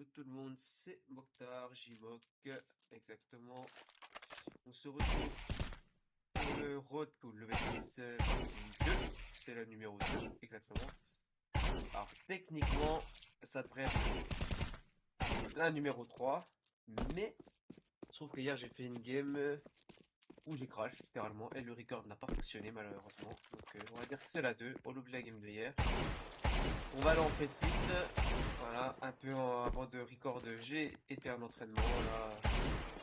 Yo tout le monde, c'est Mokhtar, Jimok, exactement. On se retrouve pour le Road to Level 10 partie 2, c'est la numéro 2, exactement. Alors techniquement, ça devrait être la numéro 3, mais je trouve que hier j'ai fait une game où j'ai crash littéralement et le record n'a pas fonctionné malheureusement. Donc on va dire que c'est la 2, au lieu de la game de hier. On va aller en faceit. Voilà, un peu avant de record, j'ai été en entraînement.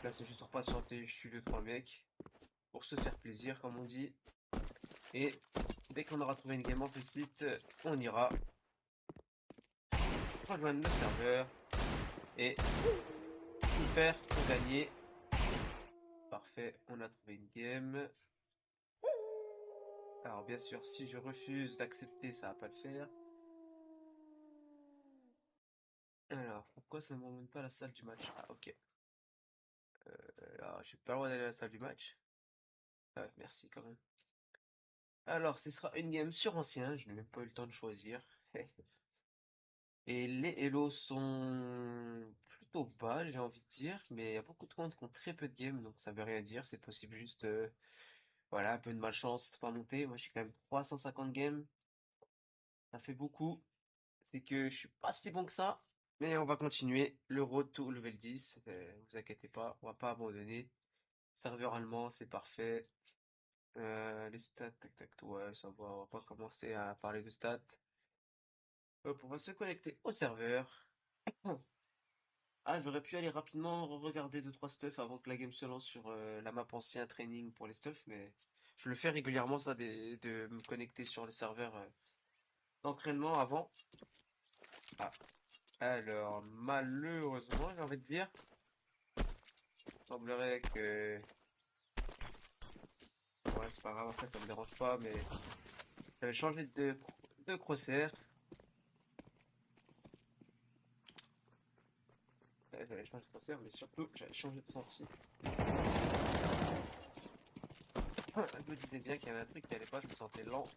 Là c'est juste pour patienter, je suis 2-3 mecs. Pour se faire plaisir, comme on dit. Et dès qu'on aura trouvé une game en faceit, on ira rejoindre le serveur et tout faire pour gagner. Parfait, on a trouvé une game. Alors bien sûr, si je refuse d'accepter, ça va pas le faire. Alors, pourquoi ça ne m'emmène pas à la salle du match? Ah, ok. Alors, j'ai pas le droit d'aller à la salle du match. Ah, ouais, merci quand même. Alors, ce sera une game sur ancien, je n'ai même pas eu le temps de choisir. Et les Hello sont plutôt bas, j'ai envie de dire, mais il y a beaucoup de comptes qui ont très peu de games, donc ça veut rien dire, c'est possible juste, voilà, un peu de malchance, pas monter. Moi, j'ai quand même 350 games, ça fait beaucoup. C'est que je suis pas si bon que ça, mais on va continuer le road to level 10, vous inquiétez pas, on va pas abandonner. Serveur allemand, c'est parfait. Les stats, tac tac, ouais, ça va, on va pas commencer à parler de stats. Hop, on va se connecter au serveur. Ah, j'aurais pu aller rapidement regarder 2-3 stuff avant que la game se lance sur la map ancien training pour les stuff, mais je le fais régulièrement ça de me connecter sur le serveur d'entraînement avant. Ah, alors malheureusement, j'ai envie de dire, il semblerait que ouais, c'est pas grave, après ça me dérange pas, mais j'avais changé de crosshair. Ouais, j'avais changé de crosshair, mais surtout j'avais changé de sentier. Je me disais bien qu'il y avait un truc qui allait pas, je me sentais lent.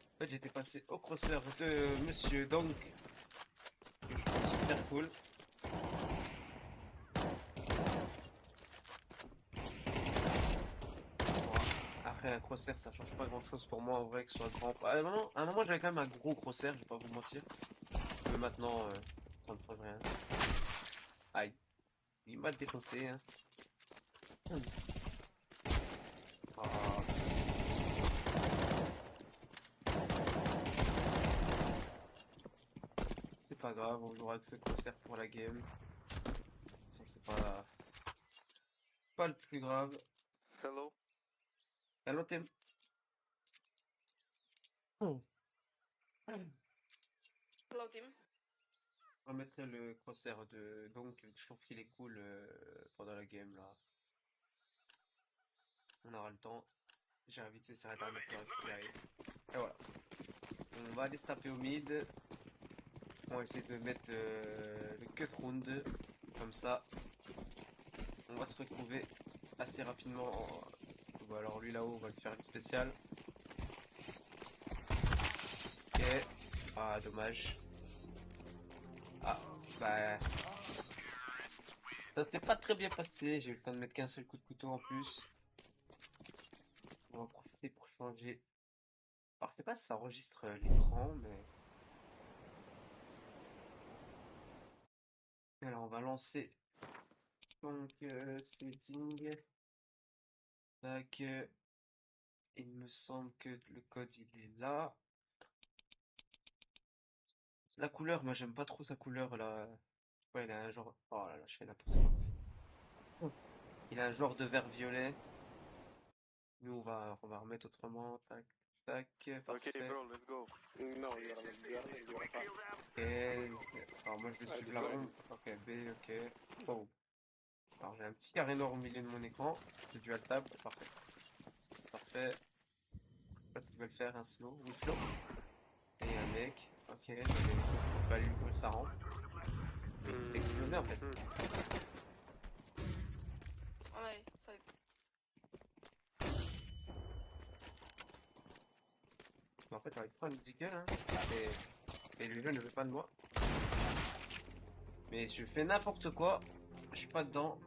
En fait, j'étais passé au crosshair de Monsieur Donk, que je trouve super cool. Bon, après, un crosshair, ça change pas grand chose pour moi en vrai, que ce soit grand. À un moment j'avais quand même un gros crosshair, je vais pas vous mentir. Mais maintenant, ça ne change rien. Aïe, il m'a défoncé, hein. Ah, c'est pas grave, on jouera avec le crosshair pour la game. Ça, c'est pas le plus grave. Hello. Hello, Tim. On Hello team. va mettre le crosshair de donc je trouve qu'il est cool pendant la game là. On aura le temps. J'ai vite fait sur internet pour récupérer. Et voilà. On va aller se taper au mid. On va essayer de mettre le cut round. Comme ça, on va se retrouver assez rapidement. Bon, alors lui là-haut, on va lui faire une spéciale. Ok. Ah, dommage. Ah, bah. Ça s'est pas très bien passé. J'ai eu le temps de mettre qu'un seul coup de couteau en plus. On va en profiter pour changer. Alors, je sais pas si ça enregistre l'écran, mais. Alors, on va lancer. Donc, setting. Tac. Il me semble que le code il est là. La couleur, moi j'aime pas trop sa couleur là. Ouais, il a un genre. Oh là là, je fais n'importe quoi. Il a un genre de vert violet. Nous on va remettre autrement. Tac, tac, Okay, parfait. bro, let's go. Non, il y aura pas. Ok. Alors moi je vais suivre la ombre. Ok, B, ok. Oh. Alors j'ai un petit carré noir au milieu de mon écran. C'est du alt tab. Parfait. C'est parfait. Je sais pas ce qu'il veut le faire, un slow. Oui, slow. Et un mec. Ok, je vais aller lui couvrir sa rampe. Mais il s'est fait exploser en fait. Ouais, ça. En fait, j'arrive pas à me dire, hein. Et le jeu ne veut pas de moi. Mais je fais n'importe quoi. Je suis pas dedans.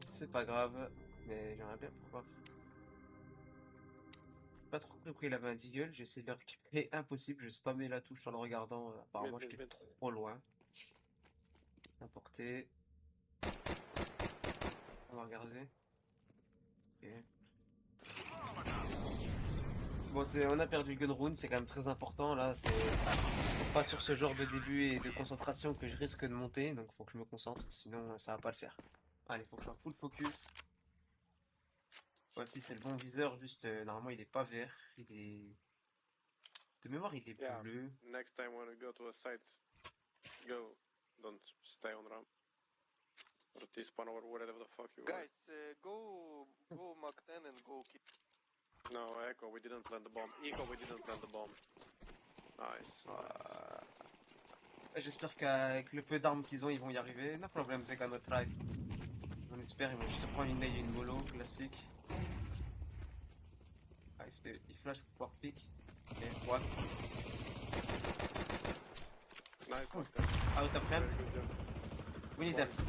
C'est pas grave. Mais j'aimerais bien pouvoir. Pas trop compris, il avait un deagle. J'ai essayé de le récupérer. Impossible. Je spammais la touche en le regardant. Mid, Apparemment, mid, j'étais mid. trop loin. Importé. On va regarder. Ok. Bon, on a perdu le gun round. C'est quand même très important. Là, c'est pas sur ce genre de début et de concentration que je risque de monter. Donc, faut que je me concentre. Sinon, ça va pas le faire. Allez, faut que je sois full focus. Voici, c'est le bon viseur. Juste, normalement, il est pas vert. Il est. De mémoire, il est Yeah. bleu. Next time when we go to a site, go. Don't stay on ramp. Or T-spawn or whatever the fuck you want. Guys, go Mach 10 and go keep. No, Echo, we didn't plant the bomb. Echo, we didn't plant the bomb. Nice. J'espère qu'avec le peu d'armes qu'ils ont, ils vont y arriver. No problem, they gonna try. On espère, ils vont juste se prendre une nail et une mollo, classique. Ah, il flash pour pouvoir pick. Ok, what? Nice, Cool. Doctor. Out of Very ramp. good job. We need One. them.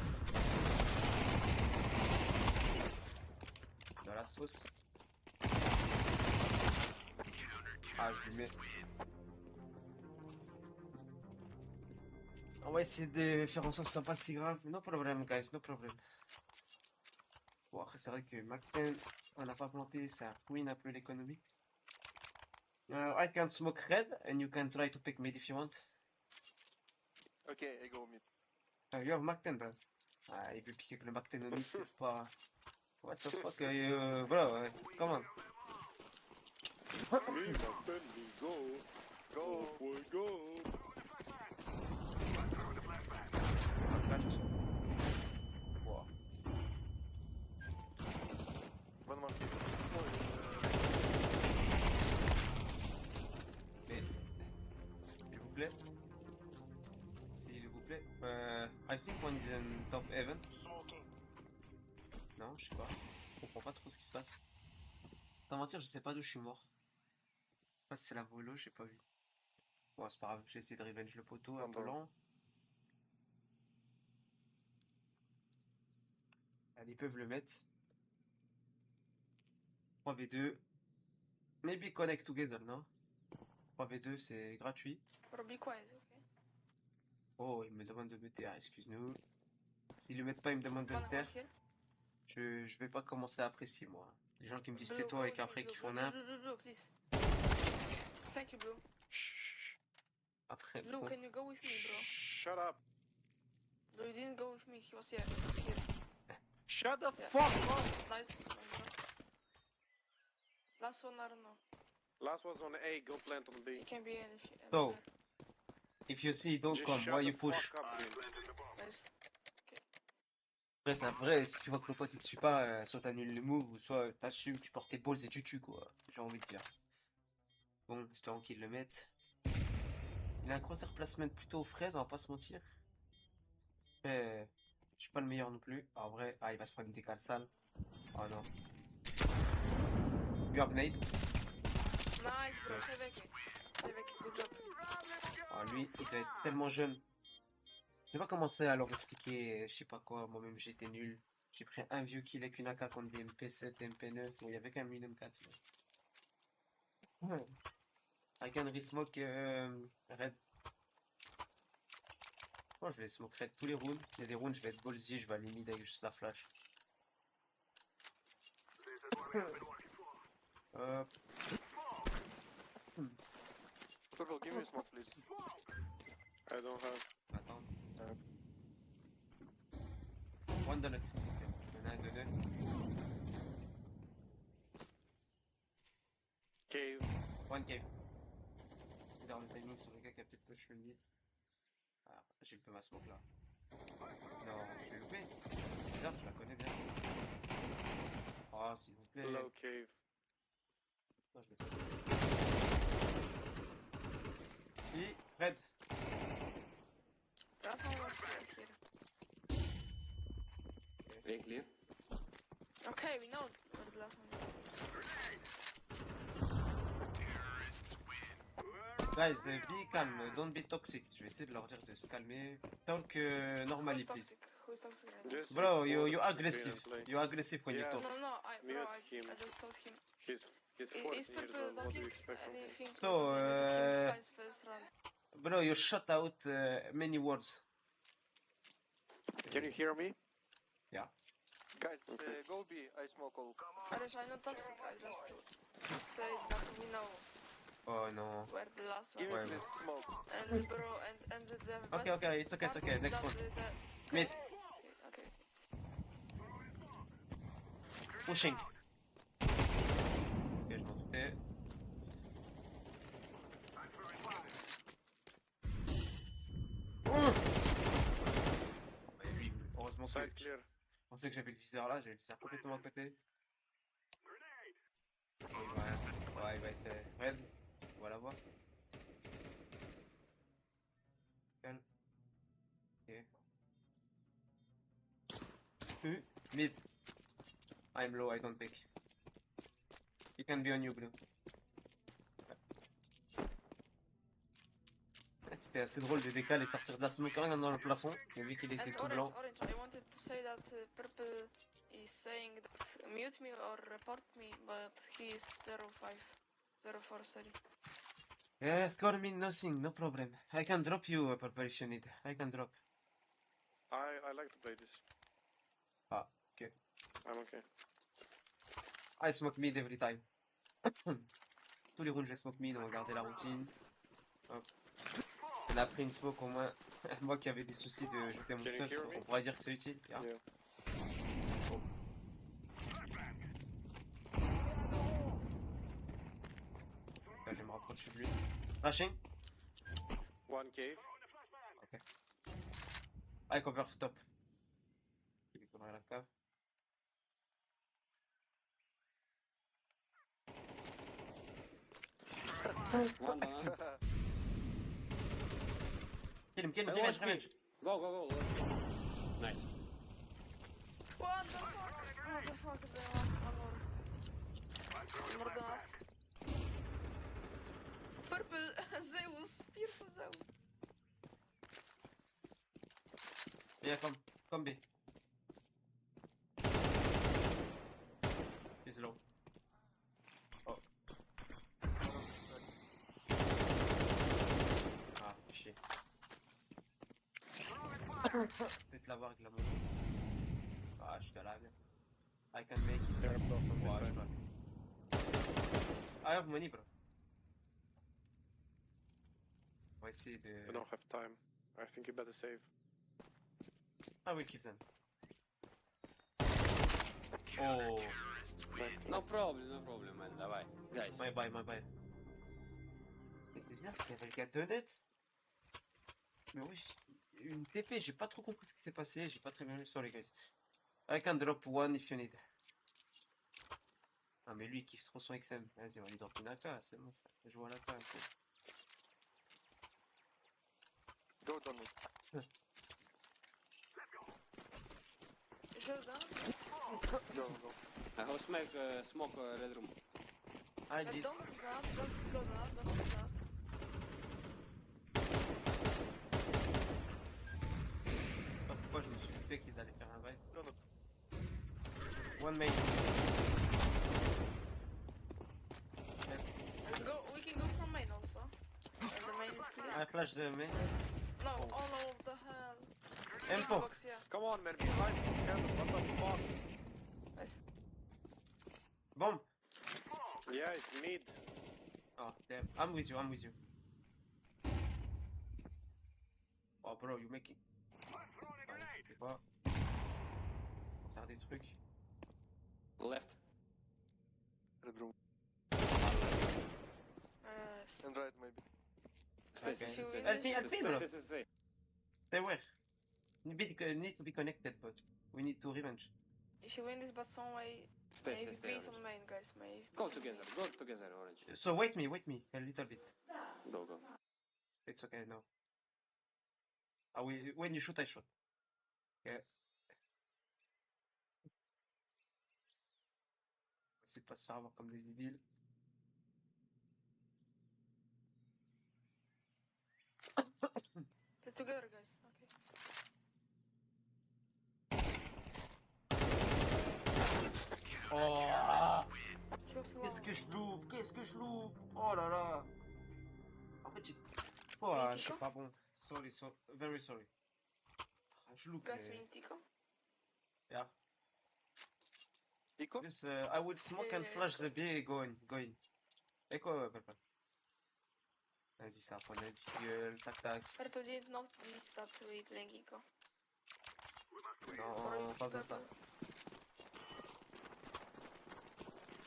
Dans la sauce. Ah, je lui mets. On va essayer de faire en sorte que ce soit pas si grave. No problem, guys, no problem. Bon, après, c'est vrai que McPen, on n'a pas planté, ça ruine un peu l'économie. I can smoke red and you can try to pick mid if you want. Okay, I go mid. You have Mac 10, bro. Ah, il veut piquer que le Mac 10 au mid, c'est pas. What the fuck, voilà, ouais, come on. Me, my friend, we go. Go. We go. Flash. Wow. One more kill. Mais, s'il vous plaît. S'il vous plaît. I think one is in top heaven. Non, je sais pas. Je comprends pas trop ce qui se passe. Sans mentir, je sais pas d'où je suis mort. Je sais pas si c'est la volo, j'ai pas vu. Bon, c'est pas grave, j'ai essayé de revenge le poteau, un peu Pardon. lent. Allez, ils peuvent le mettre. 3v2. Maybe connect together, non? 3v2, c'est gratuit. Bro, be quiet, okay? Oh, il me demande de me taire, excuse-nous. S'ils le mettent pas, ils me demandent de me One taire. here. Je vais pas commencer à apprécier, moi. Les gens qui me disent Blue, tais-toi go et with me, qu'après blue, qui font blue, n'importe. blue, blue, blue, please. Thank you, blue. Shh. Après, Blue, bon. can you go with me, bro? Shut up. Blue, you didn't go with me. He was here. He was here. Shut the Yeah. fuck up. Nice. Last one, I don't know. Last was on A, go plant on B. It can be any. So, if you see, don't Just come. shut Why the you push? fuck up, dude. Nice. Après, c'est après, si tu vois que ton pote il te suit pas, soit t'annules le move, ou soit t'assumes, tu portes tes balls et tu tues, quoi. J'ai envie de dire. Bon, espérons qu'il le mette. Il a un crosshair placement plutôt aux fraises, on va pas se mentir. Après, je suis pas le meilleur non plus. En vrai, il va se prendre une décale sale. Oh non. You have nade. Nice, bro. Save it. Good job. Ah, lui, il doit être tellement jeune. Je vais pas commencer à leur expliquer, je sais pas quoi, moi-même j'étais nul. J'ai pris un vieux kill avec une AK contre des MP7 et MP9. Bon, il y avait quand même une M4. Mais... Ouais. I can resmoke red. Moi, je vais smoke red tous les rounds. Il y a des rounds, je vais être ballsy, je vais aller mid avec juste la flash. Hop. Purple, give me a smoke, please. I don't have. Attends. One donut. Ok, il y en a un donut. Cave. One cave. Dans le timing sur le gars qui a peut-être push le mid. Ah, j'ai loupé ma smoke là. Non, je l'ai loupé. Bizarre, je la connais bien. Oh, s'il vous plaît. Low cave. Non, je l'ai pas. Et Fred. Last one was here. Very clear. Okay, we know where the last one is. Guys, be calm, don't be toxic. Je vais essayer de leur dire de se calmer. Talk normally, Who's please. toxic? Who's toxic right now? Just Bro, report you're the green aggressive. and play. You're aggressive when you Yeah. talk. No, no, Mute bro, I him. just told him. He's Is 14 years Purple old. What do talking? you expect from him? Anything? So, Besides first round. bro, you shut out many words. Can you hear me? Yeah. Guys, Okay. go B. I smoke all. Arish, I'm not toxic. I just say that we know Oh no. where the last Give me one Well. is. this smoke. And bro, and the best Okay, okay, it's okay, it's part okay. is Next that one. the Mid. Okay. Pushing. Ok, je m'en doutais. Ouais, lui, heureusement que Side je clear. pensais que j'avais le viseur là, j'avais le viseur complètement à côté. Ouais, il va être red. On va l'avoir. Calme. Ok. Mid. I'm low, I don't pick. He can be on you, blue. C'était assez drôle de décaler et sortir de la smoke rien dans le plafond, mais vu qu'il était And tout blanc. Orange, I wanted to say that Purple is saying that mute me or report me, but he is 05. 04, sorry. Yeah, score me nothing, no problem. I can drop you, Purple, if you need. I can drop. I like to play this. Ah, ok. I'm okay. I smoke mid every time. Tous les rounds, je smoke mid, on va garder la routine. Hop. On a pris une smoke au moins. Moi qui avais des soucis de jeter mon Can you stuff, hear me? on pourrait dire que c'est utile. Yeah. Yeah. Là, je vais me rapprocher de lui. Flashing. One cave. Ok. I cover top. Il est cover la cave. One down. Kill him, Hey, revenge, watch revenge. me. Go. Nice. What the fuck? What the fuck? The last armor. More than that. Purple Zeus. Purple Zeus. Yeah, come B. He's low. Oh. Ah, chier. Peut-être l'avoir avec la moto. Ah, je te la bien. I can make it. They're both on Ouais, this je side. dois. I have money, bro. On va essayer de. I don't have time. I think you better save. I will kill them. Oh, Nice. No problem, man. Давай. Guys. my bye. Mais c'est bien, parce qu'il y avait le gars Donuts. Mais oui, une TP, j'ai pas trop compris ce qui s'est passé. J'ai pas très bien vu sur les guys. I can drop one if you need. Ah, mais lui il kiffe trop son XM. Vas-y, on va lui drop une AK, c'est bon, frère. Je joue à l'AK un peu. Go down it. Sure done? Go. I will smoke red room. I did. Don't do that. Just go that. Don't do that. Pas pourquoi je me suis douté qu'ils allaient faire un vibe. Go not. One main. Let's go. We can go from main also. And the main is clear. I flash the main. No, Oh. oh no, what the hell. Info. Xbox, yeah. Come on, man. Behind. What the fuck? Nice. Bomb. Yeah, it's mid. Oh, damn. I'm with you. Oh, bro, you making. Ah, n'hésitez pas. On va faire des trucs. Left. Red room. Nice. And right, maybe. Stay. Okay. Stay. LP, bro. Stay. Stay where? Need to be connected, but we need to revenge. If you win this, but some way, Stay. maybe be Orange. some main, guys. Maybe. Go together, Orange. So wait me a little bit. Go. It's okay now. Ah oui, when you shoot, I shoot. Okay. C'est pas se faire avoir comme des débiles. Oh, He was low. qu'est-ce que je loupe? Qu'est-ce que je loupe? Oh là là. En fait, oh, je suis Tico? pas bon. Sorry, very sorry. Ah, je loupe. Guys, we need Tico. Yeah. Eco? Just, I will smoke and Yeah, flash echo. the B going. Echo, purple. Vas-y, ça prend la gueule, tac tac. Purple did not miss that we playing Eco. Non, Or is pas besoin de ça. purple?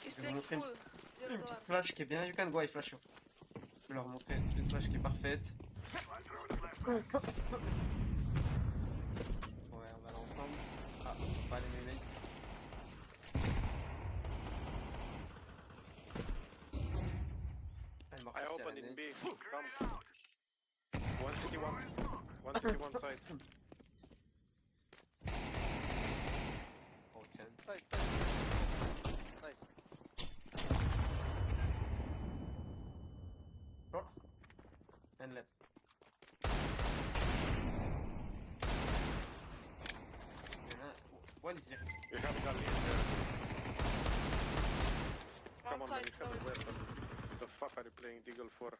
He's Je vais vous playing montrer full. une petite $0. flash qui est bien. You can go, I flash you. Je vais leur montrer une flash qui est parfaite. Ouais, on va aller ensemble. Ah, ils sont pas les mêmes mecs. Elle marche I aussi à opened la in nez. B. Come. One city, one side. Oh, tiens. Side. Nice. Short. And left. Il y en a un. One is here. You have a gun in there. Come One on, man, side you have a close. weapon. The fuck are you playing Deagle for?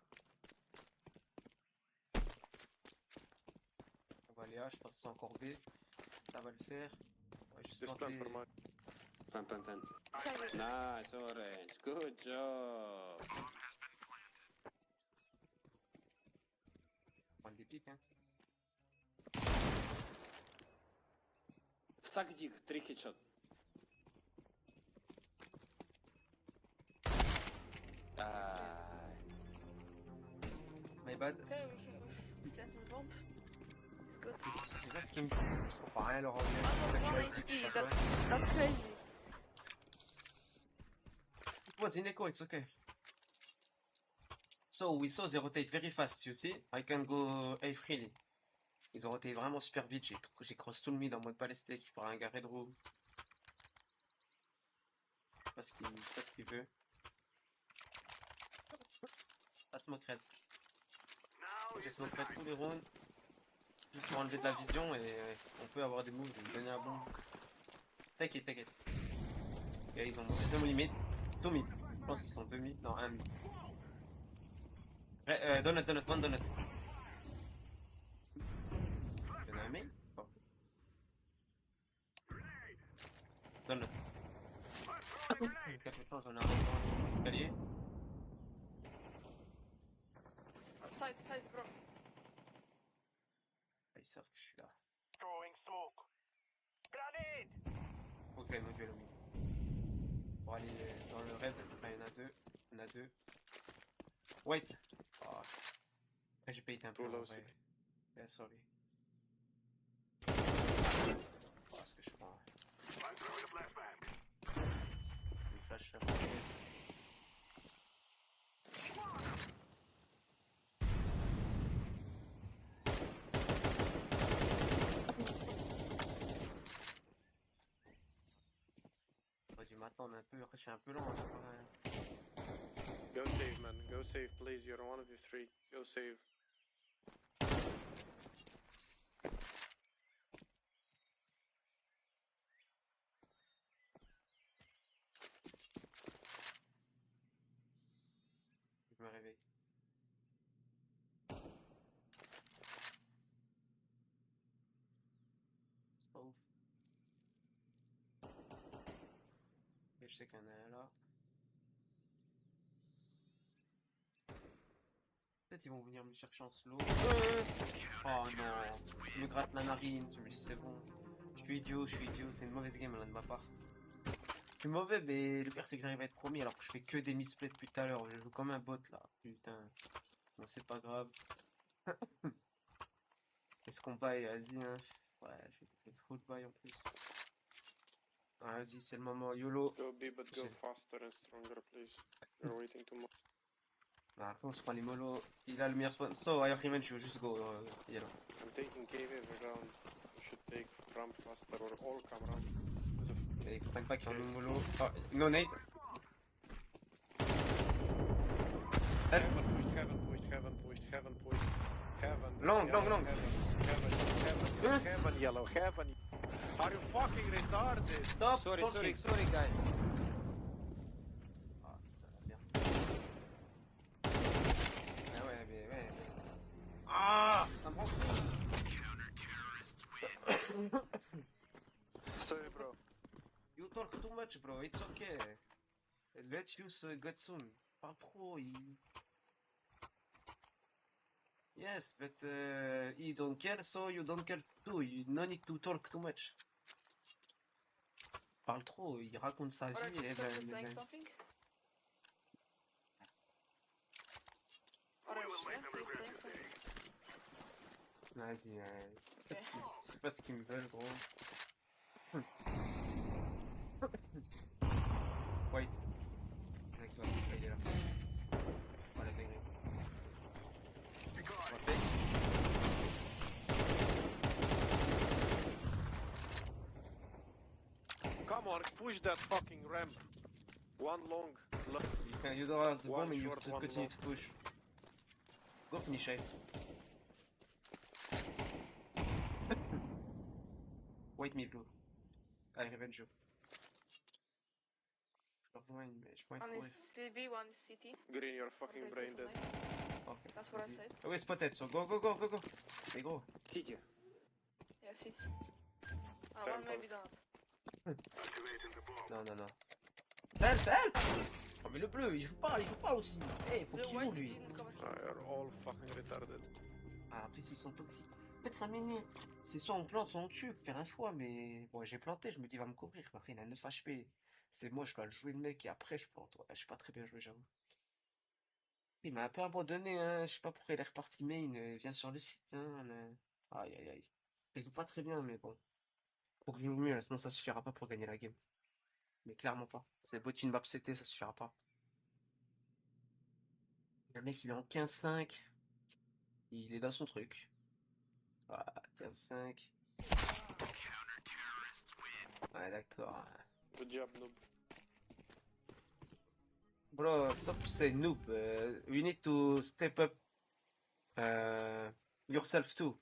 On va aller A, je pense que c'est encore B. Ça va le faire. On va juste Just plan tenter. for my... Plan. Heavy. Nice, Orange. Good job. Prendre des pics, hein. Suck dig, 3 headshot. Ah, My bad. Okay, we planted bomb. It's good. Je sais pas ce qu'ils me disent. Je comprends rien à leur anglais. That C'est was ça one que je HP. sais pas quoi. That's crazy. It was in echo, it's okay. So we saw they rotate very fast, you see? I can go A freely. Ils ont roté vraiment super vite, j'ai cross tout le mid en mode balistique pour un garé de room. Je sais pas ce qu'il veut. Pas smoke red. J'ai smoke red tous les rounds. Juste pour enlever de la vision et on peut avoir des moves et me donner un bon. Take it. Et ils ont monté mon limite. Deux mid. Je pense qu'ils sont deux mid. Non, un mid. Donut, one donut. Il y en a un main? Oh. Donut. Quelque chose, j'en ai un dans l'escalier. Side, bro. Ah, ils savent que je suis là. Throwing smoke. Grenade! Ok, moi je vais le mid. Pour aller dans le raid, il y en a deux. Il y en a deux. Wait! Oh. Après, j'ai payé un peu Too en low vrai. city. Yeah, sorry. Oh, ce que je prends. Une flash sur la pièce. J'aurais dû m'attendre un peu, après je suis un peu lent. Go save, man. Go save, please. You're one of the three. Go save. Je me réveille. C'est pas ouf. Et je sais qu'il y en a un là. Peut-être ils vont venir me chercher en slow. Oh non, je me gratte la narine, je me dis c'est bon. Je suis idiot, c'est une mauvaise game là de ma part. Je suis mauvais, mais le pire c'est que j'arrive à être premier alors que je fais que des misplays depuis tout à l'heure. Je joue comme un bot là, putain. Bon, c'est pas grave. Est-ce qu'on baille? Vas-y, hein. Ouais, je vais trop de bail en plus. Ah, vas-y, c'est le moment. YOLO. Go B, but go Shit. faster and stronger, please. You're waiting too much. Ah, après, on se prend les molos. Il a le meilleur spawn. So, I recommend you just go yellow. I'm taking cave every round. You should take ramp faster or all come ramp. Et ils comprennent pas qu'ils ont une molo. Oh, no nade. Heaven pushed. Heaven. Long. Heaven yellow. Are you fucking retarded? Stop! sorry, talking. guys. Sorry, bro. You talk too much, bro. It's okay. Let's use God soon. Pas trop. Yes, but he don't care, so you don't care too. You no need to talk too much. Parle trop, il raconte sa Alright, vie et is ben, Purple saying something? Orange, yeah, he's saying something. Vas-y, Okay. je sais pas ce qu'ils me veulent, gros. Wait. Next one, il est là. Voilà, dingue. On va faire. Come on, push that fucking ramp. One long. You don't have the One bomb and you have short, to one continue long. to push. Go finish it. Wait me, blue. I revenge you. Je leur vois mais je pourrais One courir. is CB, one is CT. Green, your Or fucking they brain kill dead. something. Ok, That's what I vas-y. said. Ah ouais, spotted, so go, go, go, go, go. Mais gros. City. Yeah, CT. One Temple. maybe not. Non, non, non. Help, help! Oh mais le bleu, il joue pas aussi. Eh, faut Blue, qu'il why joue he lui. didn't cover Ah, him? you're all fucking retarded. Ah, après s'ils sont toxiques. En fait, ça m'énerve. C'est soit on plante, soit on tue, faut faire un choix, mais bon, j'ai planté, je me dis, il va me couvrir. Mais après, il a 9 HP. C'est moi, je dois le jouer le mec et après, je plante. Ouais, je suis pas très bien joué, j'avoue. Il m'a un peu abandonné, hein. Je sais pas pourquoi il est reparti main. Il vient sur le site, hein. Aïe, aïe, aïe. Il joue pas très bien, mais bon. Faut que je joue mieux, là, sinon ça suffira pas pour gagner la game. Mais clairement pas. C'est beau une map CT, ça suffira pas. Le mec, il est en 15-5. Il est dans son truc. Ah, 15-5. Ouais, d'accord. Good job, noob. Bro, stop saying noob. We need to step up yourself too.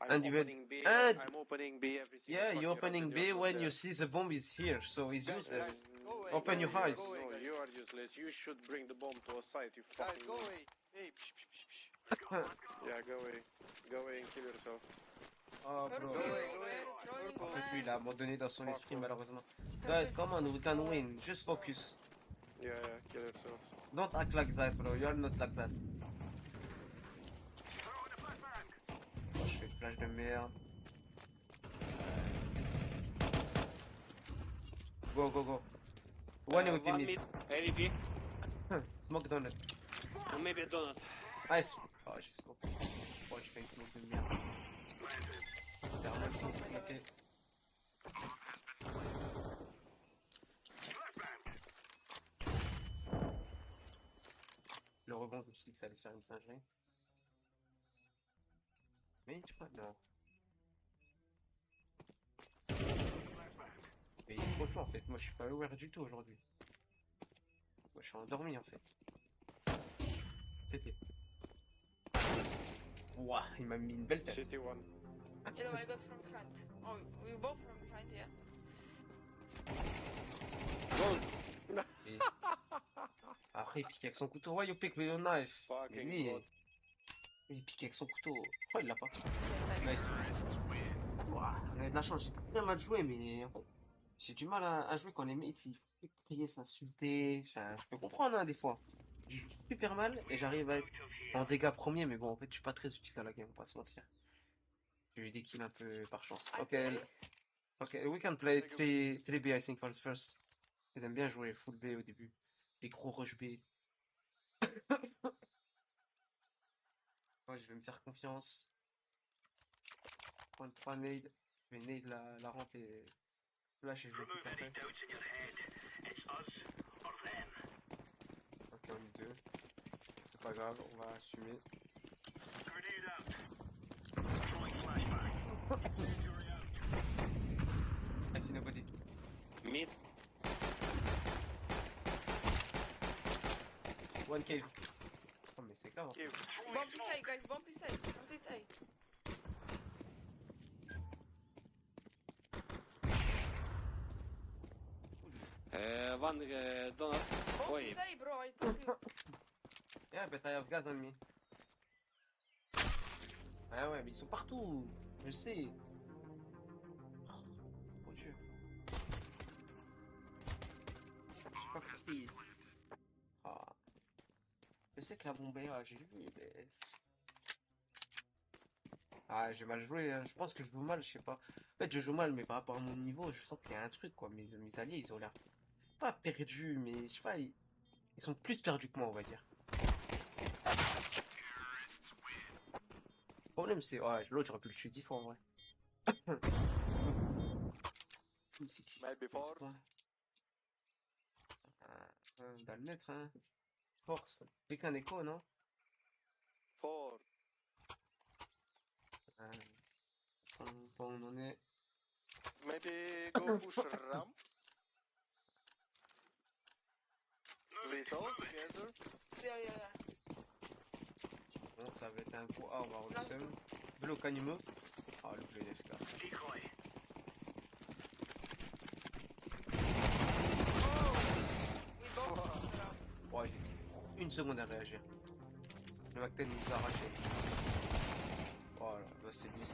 I'm And even opening B. and I'm opening B every single yeah, fucking you're round opening and B you're not when there. you see the bomb is here, so it's Guys, useless. guys, go away. Open No, your you are- eyes. Go away, No, guys. you are useless. You should bring the bomb to a site, you Guys, fucking go noob. away. Hey, psh, psh, psh, psh. Yeah, go away. Go away and kill yourself. Oh, Purple, bro. Go away, go we're away. trolling Purple. En fait, lui, il a abandonné dans son Fuck esprit, off. malheureusement. Purple Guys, is come on, we supposed can to- win. Just focus. Yeah, yeah, kill yourself. Don't act like that, bro. You're not like that. Oh, je fais le flash de merde. Go, go, go. One AWP One mid. mid. AVP. Smoke donut. And maybe a donut. Nice. Oh, j'ai smoke. Oh, je fais une smoke de merde. C'est vraiment une smoke bloquée. Le rebond, je me suis dit que ça allait faire une singerie. Mais tu vois, non. Mais il est trop chaud en fait. Moi, je suis pas aware du tout aujourd'hui. Moi, je suis endormi en fait. C'était. Ouah, il m'a mis une belle tête. City 1. You know, I got from behind. Oh, we both from behind, yeah. Et... Après, il pique avec son couteau. Why you pick with your knife? Mais Fucking lui, god. il pique avec son couteau. Oh, il l'a pas. Okay, nice. Nice. Ouah, on a de la chance. J'ai très mal joué, mais en fait, j'ai du mal à jouer quand les mates ils font que crier, s'insulter. Enfin, je peux comprendre hein, des fois. Je joue super mal et j'arrive à être en dégâts premiers, mais bon, en fait, je suis pas très utile dans la game, on va pas se mentir. J'ai eu des kills un peu par chance. Ok, ok, we can play 3B, I think, for the first. Ils aiment bien jouer full B au début. Les gros rush B. Ouais, je vais me faire confiance. Prendre 3 nades. Je vais nade la rampe et flash et je vais pick après. Ok, on est deux. C'est pas grave, on va assumer. I see nobody. Mid. One cave. Oh mais c'est grave. Cave. Bomb is A, guys, bomb is A. Complete A. One donut. Bomb Oi. is A, bro, I told you. Yeah, but I have gas on me. Ah ouais, mais ils sont partout. Je sais. c'est que la bombe est là, j'ai vu, mais... Ah, j'ai mal joué, hein. Je pense que je joue mal, je sais pas. En fait, je joue mal, mais par rapport à mon niveau, je sens qu'il y a un truc, quoi. Mes alliés, ils ont l'air pas perdus, mais je sais pas, ils sont plus perdus que moi, on va dire. Le problème, c'est... Ouais, l'autre, j'aurais pu le tuer 10 fois, en vrai. C'est qui? Maybe C'est four. quoi? On va le mettre, hein. Force. Plus qu'un écho, non? Four. Sans pas où on en est. Maybe go push ramp. Lethal together. Yeah. Bon, ça va être un gros A, on va avoir le seum. Blue, can you move? Ah, le bleu, laisse là. We both around. Ouais, j'ai mis une seconde à réagir. Le Macten nous a arraché. Voilà, bah c'est lui.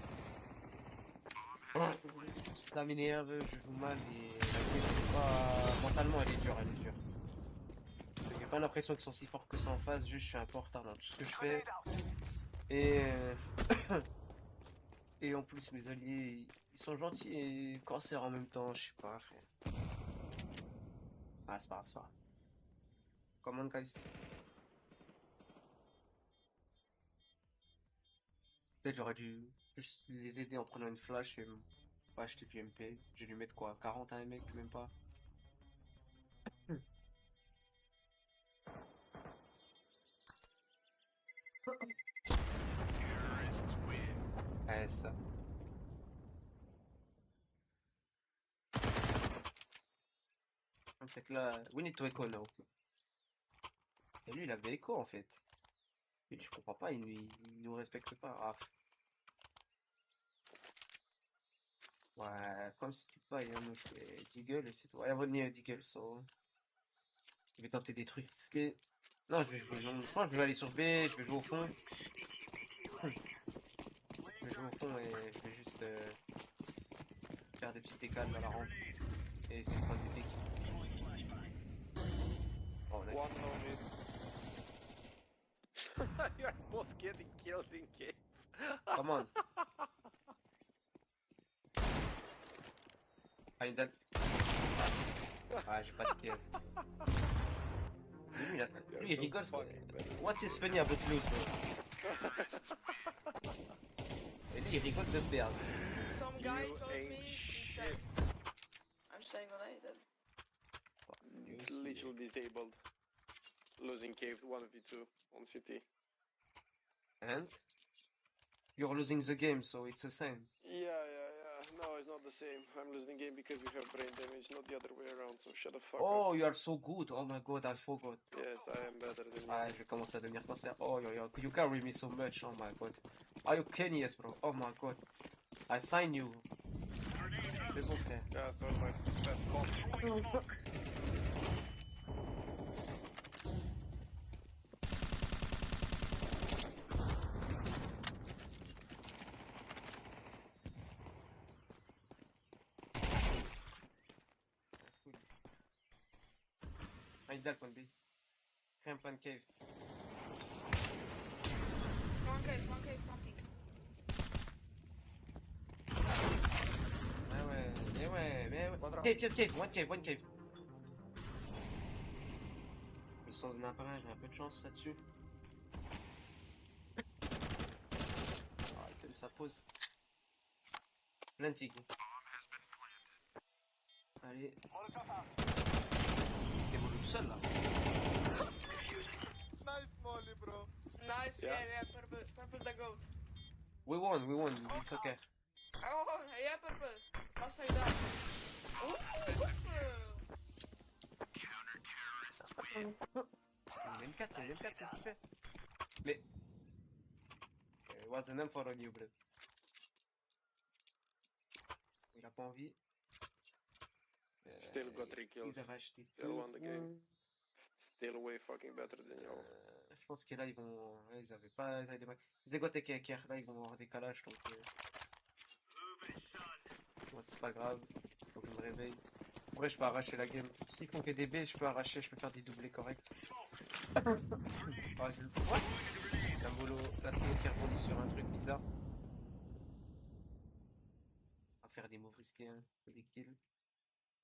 Ça m'énerve, je joue mal et la game, elle est pas... Mentalement, elle est dure, elle est dure. J'ai pas l'impression qu'ils sont si forts que ça en face, juste je suis un peu en retard dans tout ce que je fais. Et... et en plus, mes alliés, ils sont gentils et cancer en même temps, je sais pas, frère. Ah, c'est pas grave, c'est pas grave. Come on, guys. Peut-être j'aurais dû juste les aider en prenant une flash et pas acheter du MP. J'ai dû mettre quoi, 40 à un mec, même pas. Ouais, ça. C'est que là, we need to echo now. Et lui, il avait écho en fait. Et je comprends pas, il nous respecte pas. Ah. Ouais, comme si tu pas, il y a un je fais Deagle et c'est tout. I have only a Deagle, so... Je vais tenter des trucs risqués. Non, je pense que je vais aller sur B, je vais jouer au fond. Je vais jouer au fond et je vais juste faire des petites décales dans la rampe. Et essayer de prendre des pics. Oh, nice. One no mid. You are both getting killed in cave. Come on. Ah, une dalle. Ah, j'ai pas de kill. Lui, lui, il rigole. What is funny about lose, though? Et lui, il rigole de perdre. Some guy You told me, ain't he said, shit. I'm saying what I did. You It's see. literally disabled. Losing cave 1v2 on CT. And? You're losing the game, so it's the same. Yeah. No, it's not the same. I'm losing game because you have brain damage, not the other way around, so shut the fuck up. Oh, you are so good. Oh my god, I forgot. Yes, I am better than you. Ah, je vais commencer à devenir cancer. Oh, you carry me so much. Oh my god. Are you Kenyas, bro? Oh my god. I sign you. C'est bon, frère. Yeah, so my fat cock. I died on B. Camp and cave. One cave, planting. Mais ouais. Cave, one cave. Ils sont de par un, j'ai un peu de chance là-dessus. Ah, il sa pose. Planting. Allez. Il s'est volé tout seul là. Nice molly, bro. Nice, Yeah. yeah, purple the goat. We won, it's okay. Oh, yeah, purple. Just like that. Oh, purple. Il y a M4, qu'est-ce qu'il fait? Mais... It was an M for on you, bro. Il a pas envie. Still got 3 kills. Ils avaient acheté Still tout. won the game. Still way fucking better than you. Je pense que là ils vont... ouais, ils avaient pas... Ils avaient des... Ils égotaient KKR, là ils vont avoir des calages donc... Bon, c'est pas grave, faut que je me réveille. vrai, je peux arracher la game. S'ils font que des B, je peux arracher, je peux faire des doublés corrects. Ah, j'ai le... What? La mollo, la smoke qui rebondit sur un truc bizarre. On va faire des moves risqués, hein. Et des kills.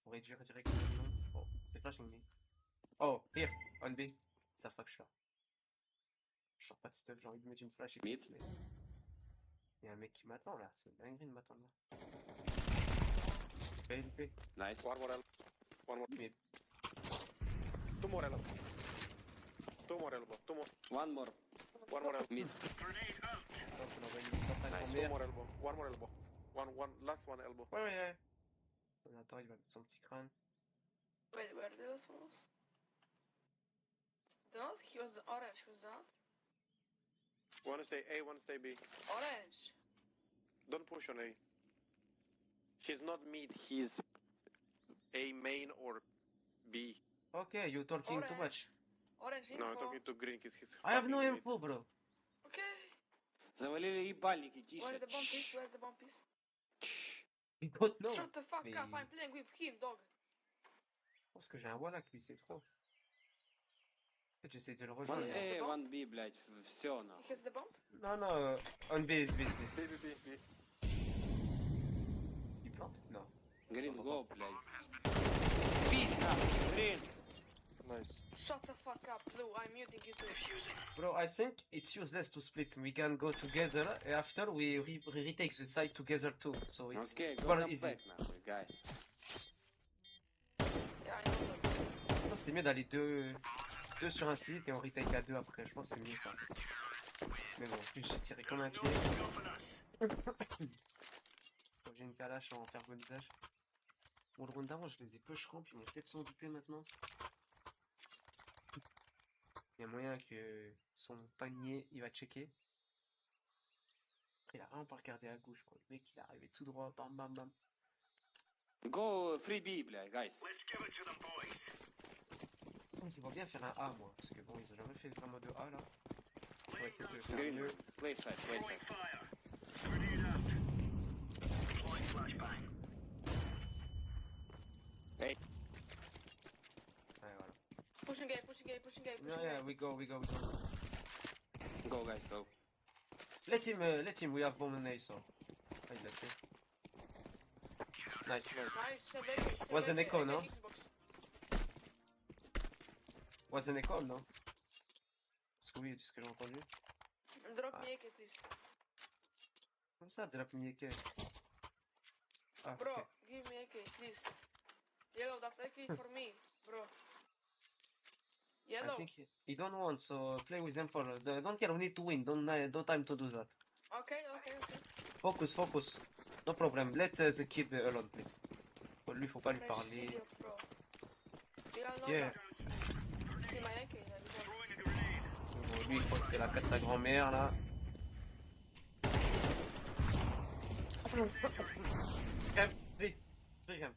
Faut réduire directement le nom. Oh, c'est flashing me. Oh, here, on B. Ils savent pas que je suis là. Je sors pas de stuff, j'ai envie de mettre une flash et Mid. mais... Il y a un mec qui m'attend là, c'est une dinguerie de m'attendre là. PLP. Nice. One more elbow. One more. Mid. Two more elbow. Two more elbow. Two more. One more. One more elbow. Mid. Donc on envoie une passe à Nice. Two grand-mère. more elbow. One more elbow. One. Last one elbow. Ouais, ouais, ouais. On attend, il va mettre son petit crâne. Wait, where the last one was? Donut? He was the orange, he was donut? One stay A, one stay B. Orange! Don't push on A. He's not mid, he's A main or B. Okay, you talking too Orange. much. Orange info. No, I'm talking to green, he's I have no fucking mid. info, bro. Okay. Завалили ебальники, Where тише. the bomb is? Where the bomb is? You don't know. Shut the fuck Mais- up, I'm playing with him, dog. Je pense que j'ai un wallach, lui, c'est trop. En fait, j'essaie de le One rejoindre. Ouais. A, one B, блядь, все He нахуй. has the bomb? Non, non, on B, is B, is B. B, B, B, B. Il plante? Non. Green, go, блядь. Speed, нахуй, green. Nice. Shut the fuck up, Blue, I'm muting you too. Bro, I think it's useless to split. We can go together, and after we retake the side together too. So it's Окей, go very come easy. back, нахуй, guys. Yeah, I know that. Je pense que c'est mieux d'aller deux sur un site et on retake à deux après. Je pense que c'est mieux ça. Mais bon, en plus j'ai tiré comme un pied. Quand j'ai une calache, on va en faire bon usage. Bon, le round d'avant, je les ai push-ramp, ils vont peut-être s'en douter maintenant. Il y a moyen que son panier, il va checker. Après, il a vraiment pas regardé à gauche, quoi. Le mec, il est arrivé tout droit, bam bam bam. Go 3B, блядь, guys. Donc, ils vont bien faire un A, moi. Parce que bon, ils ont jamais fait vraiment de A là. Ouais, c'est de faire Green, mieux. play side, play side. Hey, Ouais, voilà. Pushing A, pushing A, pushing A, pushing Yeah, yeah, A. we go, we go, we go. go, guys, go. Let him, we have bomb and ace, so. Ah, il l'a fait. Nice. Nice, Sebeke, Was an Sebeke, echo, I no? get Xbox. Was an echo, non? Parce que oui, c'est ce que j'ai entendu. Drop Ah. me AK, please. Comme ça, de la première quai. Ah, Bro, ok. give me AK, please. Yellow, that's AK for me, bro. I Yellow. think he don't want, so play with them for. Don't care, we need to win. Don't time to do that. Okay, okay, okay. Focus, focus. No problem. Let the kid alone, please. Lui, faut pas lui Nice parler. idiot, bro. You don't know Yeah. that. See my AK, I don't. Bon, lui, il croit que c'est la 4 de sa grand-mère, là. Calme, free, calme.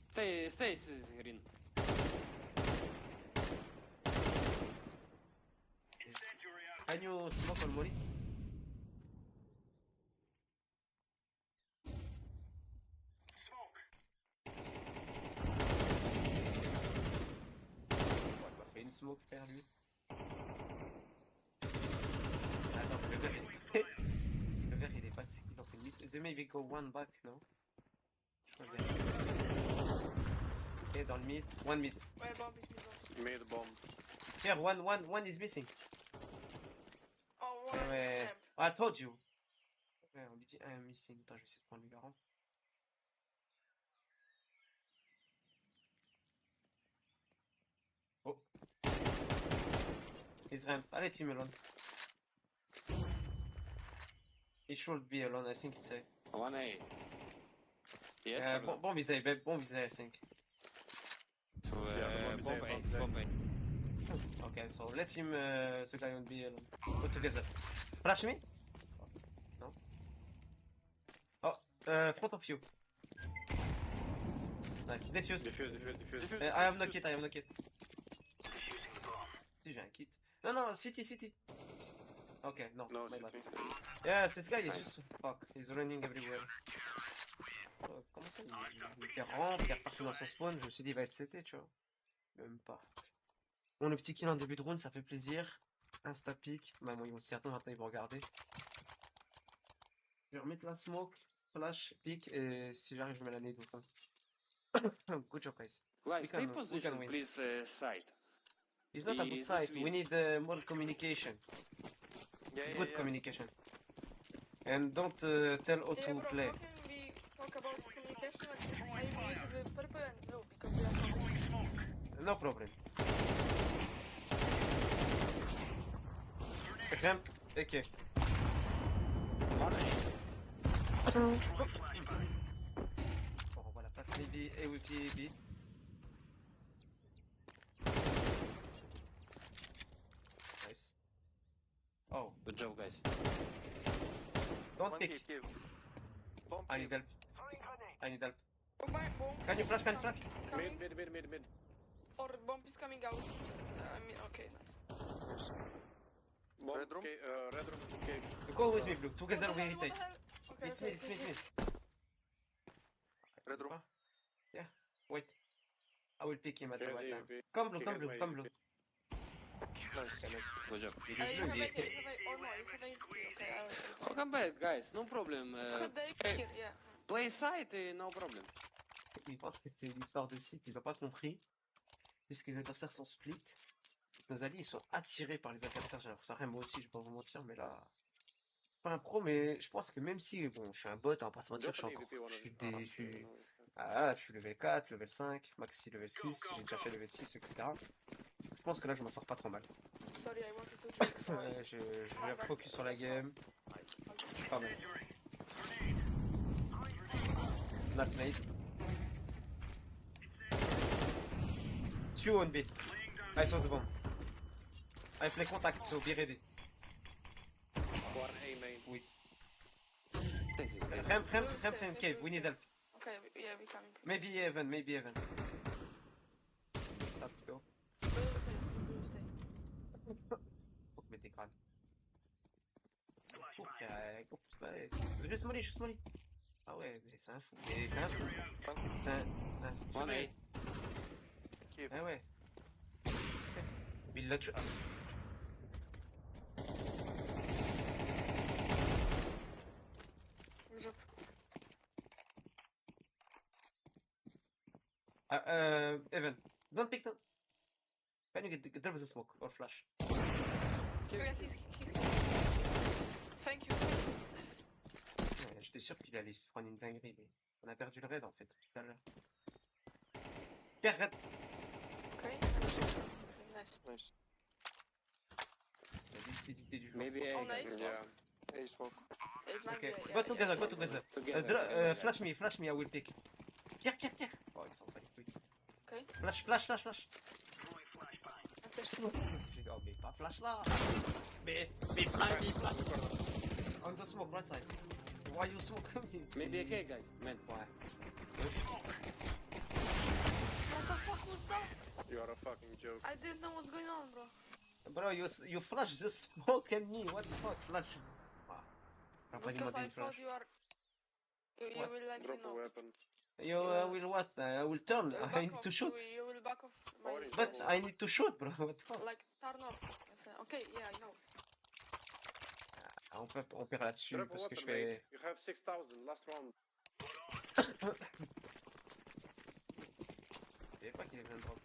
Stay, green. Can you smoke on Molly? Ouais, il m'a fait une smoke, frère, lui. Attends, le verre, le verre, il est passé. Ils ont fait une mythe. They maybe go one back, no? Je crois bien. Ok, dans le mid. One mid. Where bomb is this bomb? Mid bomb. Here, one is missing. Oh, one Ouais. camp. I told you. Ouais, on lui dit un missing. Attends, je vais essayer de prendre le garant. Oh. He's ramp. Allez, team alone. He should be alone, I think it's a... 1A. Yes or no? bomb is A, babe. Bomb is A, I think. So, Yeah, the bomb bomb is A, A, bomb A. Okay, so let him, the guy on B alone. Go together. Flash me? No? Oh, front of you. Nice. Defuse. Diffuse. I have no kit, I have no kit. Si, j'ai un kit. Non, non, city. Okay, no. No, my bad. city. Yeah, this guy is Nice. just... Fuck, he's running everywhere. Comment ça, il était rampe, il est reparti dans son spawn, je me suis dit il va être CT, tu vois. Même pas. Bon, le petit kill en début de round, ça fait plaisir. Insta pick. Bah, moi, ils vont s'y attendre, maintenant ils vont regarder. Je vais remettre la smoke, flash, pick, et si j'arrive, je mets la nade au fond. Good job, guys. Guys, stay we position, can win. please, side. It's not a good This sight. We win. need more communication. Yeah, yeah, Good yeah. communication. And don't tell how Yeah, to bro, play. how can we talk about communication when I muted the purple and blue because we are talking? No problem. Ramp, AK. One Bon, voilà, pas de maybe, A with B. Nice. Oh, Good job, guys. don't One pick. hit, give. Bomb I give. need help. Throwing grenade. I need help. Bomb, bomb. Can you flash? Can you flash? Coming, Mid. or bomb is coming out. I mean, okay, nice. Bomb, Red room? red room, cave. Go with me, Blue. What Together the we hell, what retake. the hell? Okay, It's okay, me, it's okay, me, it's okay. me. Red room. Yeah, wait. I will pick him at the Cave, right time. AWP. Come Blue, He come has Blue, my come AWP. Blue. Okay, nice. Good job. Il You est have bleu, a, il you est... have a, oh no, you have a, okay, I will. Welcome back, guys. No problem. Could they Hey, here, yeah. play side, no problem. Il pense que c'est l'histoire de site, ils n'ont pas compris. Puisque les adversaires sont split. Nos alliés, ils sont attirés par les adversaires. J'ai l'impression, moi aussi, je vais pas vous mentir, mais là... Pas un pro, mais je pense que même si, bon, je suis un bot, on va pas se mentir, Drop an je AWP, one suis of you. déçu. Ah, je suis level 4, level 5, maxi level 6, j'ai déjà fait level 6, etc. Je pense que là, je m'en sors pas trop mal. Sorry, I wanted to joke, so I... Je vais focus sur la game. Pardon. Last nade. Two on B. I saw the bomb. I play contact, so be ready. One A main. With. This is this. Ramp and cave, we need help. Okay, yeah, we coming. Maybe even, maybe even. Stop, go. We'll stay, we'll stay. Faut que mettre des crânes. Juste molly, juste molly. Ah ouais, mais c'est un fou. Mais c'est un fou. C'est un fou. One A. Give. Ah ouais. Village up. Good job. Evan, don't pick them. Can you drop the smoke or flash? Yeah, he's Thank you. Ouais, j'étais sûr qu'il allait se prendre une dinguerie. Mais on a perdu le raid en fait tout à l'heure. Pierre, raid. Okay. Nice. Nice. La lucidité du joueur. Maybe A, Oh, guys. nice. Yeah. A smoke. It might Okay, be, yeah, go together, yeah, go together. Together. Flash me, I will pick. Pierre. Oh, ils sont pas les couilles. Okay. Flash. I'm flashing. J'ai dit, oh, mais pas flash là. Mais flash. On the smoke, right side. Why you smoke me? Maybe AK, guys. Man. Ouais. What the fuck was that? You are a fucking joke. I didn't know what's going on, bro. Bro, you flash the smoke at me. What the fuck, flash? Ah. T'as pas Because demandé I une thought flash. you are... You What? will let me Drop a know. weapon. You will what? I will turn. You'll I back need off, to shoot. You will back off my... Orange. But I need to shoot, bro. What the fuck? Like, turn off, my friend. Okay, yeah, I know. On perd là-dessus Drop a parce que je weapon, fais. mate. You have 6,000. Last round. Je savais pas qu'il avait un drop.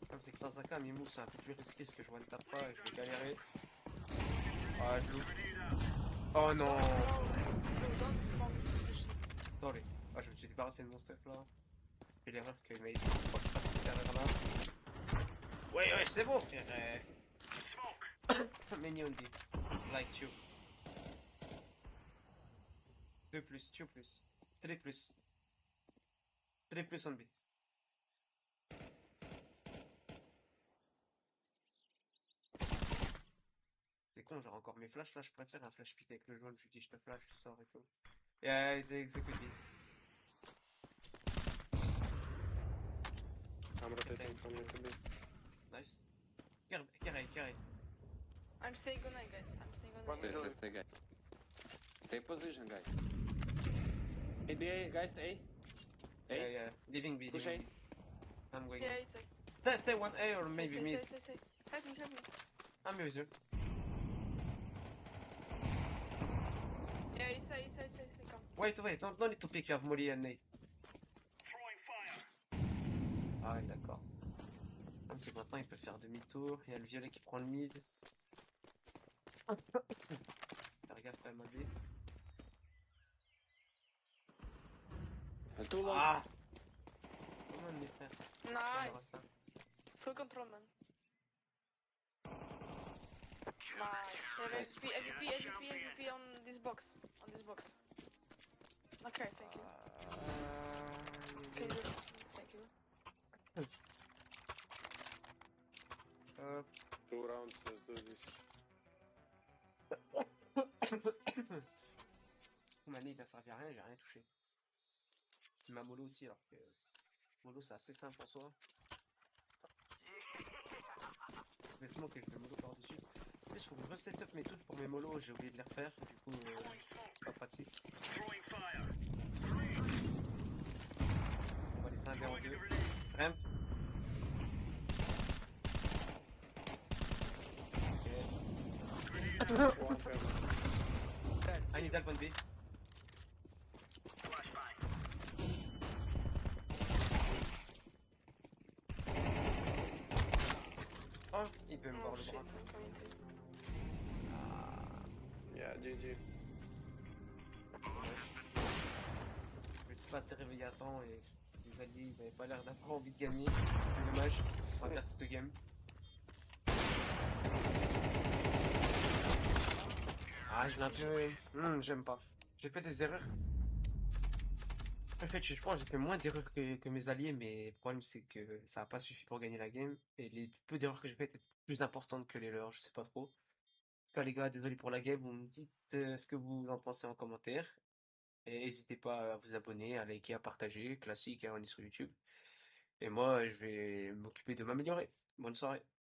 Comme c'est que sans AK, Mimou c'est un peu plus risqué parce que je one tap pas et je vais galérer. Ah, je loupe. Oh non! Don't smoke this position. Sorry. Ah, je me suis débarrassé de mon stuff là. J'ai fait l'erreur que m'a dit. Je crois que je passe cette erreur là. Ouais, c'est bon, frère. Many on B. Like two. 2 plus, 2 plus. 3 plus. 3 plus on B. C'est con, genre encore mes flashs là, je préfère un flash pick avec le jaune, je lui dis je te flash, je sors et tout. Yeah, it's executed. I'm rotating from you to B. Nice. Carry. I'm staying on A, guys. I'm staying on One A. minute. Stay, guys. Stay position, guys. Maybe A, guys. A. Yeah, A? yeah. Leaving B, Push leaving A? B. I'm going. Yeah, it's like. Stay one A or maybe say, mid. say. Help me. I'm with you. Yeah, it's A. Come. Wait, don't need to pick, you have Molly and Nate. Throwing fire. Ah ouais, d'accord. Comme c'est que maintenant il peut faire demi-tour, il y a le violet qui prend le mid. Faire gaffe quand même à B. Too low. Ah! Comment mes frères? On verra Nice. ça. Full control, man. Nice. MVP on this box. Okay, thank you. Okay, good. Thank you. Hop. 2 rounds, let's do this. Ma nade ça servait à rien, j'ai rien touché. Ma mollo aussi, alors que mollo c'est assez simple en soi. Je vais smoke avec le mollo par-dessus. En plus, faut que je reset up mes touches pour mes mollos, j'ai oublié de les refaire, du coup, c'est pas pratique. Throwing fire. On va les scinder en deux. Ramp. Ok. One family. I need help on B. Oh, il peut me Oh voir le shit, bras. I'm coming to you. Yeah, GG. Je me suis pas assez réveillé à temps et les alliés ils avaient pas l'air d'avoir envie de gagner. C'est dommage. On va perdre cette game. Ah, je l'ai un peu. J'aime pas. J'ai fait des erreurs. En fait, je pense que j'ai fait moins d'erreurs que mes alliés, mais le problème c'est que ça a pas suffi pour gagner la game. Et les peu d'erreurs que j'ai faites étaient plus importantes que les leurs, je sais pas trop. En tout cas, les gars, désolé pour la game. Vous me dites ce que vous en pensez en commentaire. Et n'hésitez pas à vous abonner, à liker, à partager. Classique, hein, on est sur YouTube. Et moi, je vais m'occuper de m'améliorer. Bonne soirée.